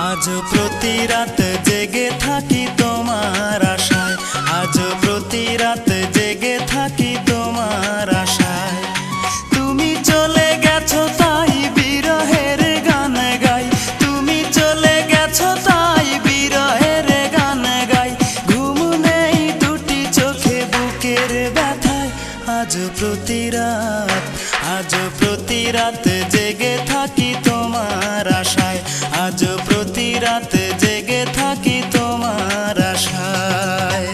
আজ প্রতি রাত জেগে থাকি তোমার আশায়, আজ প্রতি রাত জেগে থাকি তোমার আশায়। তুমি চলে গেছো তাই বিরহের গান গাই, তুমি চলে গেছো তাই বিরহের গান গাই। ঘুম নেই দুটি চোখে বুকের ব্যথায়, আজ প্রতি রাত, আজ প্রতি রাত জেগে থাকি তোমার আশায়, আজ প্রতি রাত জেগে থাকি তোমার আশায়।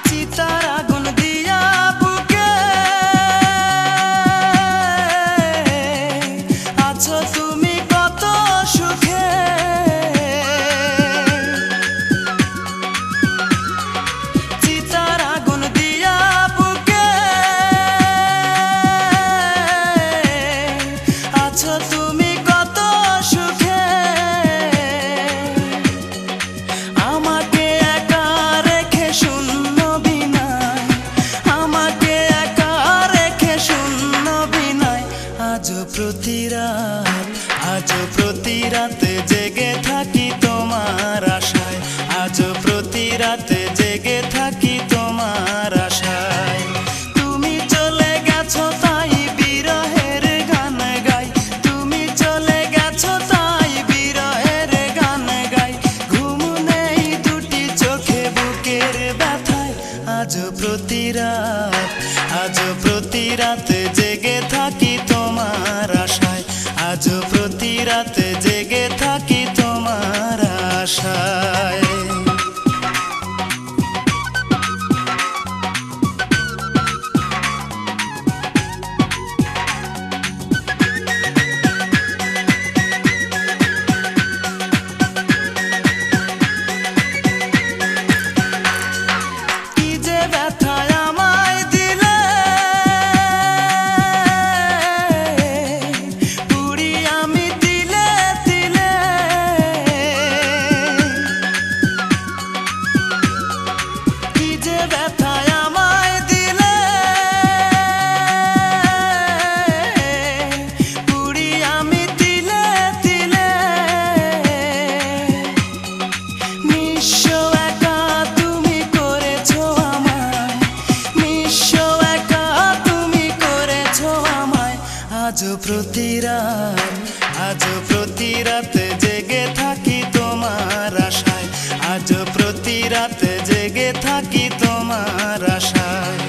চিতার আগুন দিয়া বুকে আছো তুমি কত সুখে, চিতার আগুন দিয়া বুকে আছো তুমি কত সুখে। আমাকে একা রেখে শূন্য বিনায়, আমাকে একা রেখে শূন্য বিনায়। আজ প্রতি রাত, আজ প্রতি রাত জেগে থাকি তোমার আশায়, আজ প্রতি রাত জেগে থাকি তোমার আশায়। তুমি চলে গেছো তাই বিরহের গান গাই, তুমি চলে গেছো তাই বিরহের গান গাই। ঘুম নেই দুটি চোখে বুকের ব্যথায়, আজ প্রতি রাত, আজ প্রতি রাত জেগে থাকি তোমার আশায়, আজ প্রতি রাত জেগে থাকি তোমার আশায়। কি যে ব্যথায় আমায় দিলে, পুরি আমি তিলে তিলে। কি যে ব্যথায় আমায় দিলে, পুরি আমি তিলে তিলে। নিঃস্ব একা তুমি করেছো আমায়, নিঃস্ব একা তুমি করেছো আমায়। আজ প্রতি রাত, আজ প্রতি রাত জেগে থাকি তোমার আশায়, আজ প্রতি রাত জেগে থাকি তোমার আশায়।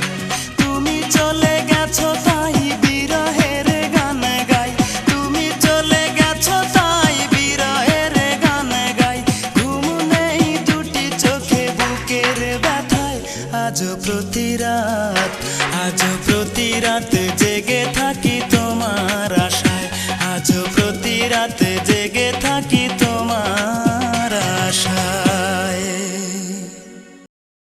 তুমি চলে গেছো তাই বিরহের গান গাই, তুমি চলে গেছো তাই বিরহের গান গাই। ঘুম নেই দুটি চোখে বুকের ব্যথায়, আজ প্রতি রাত, আজ প্রতি রাত জেগে থাকি।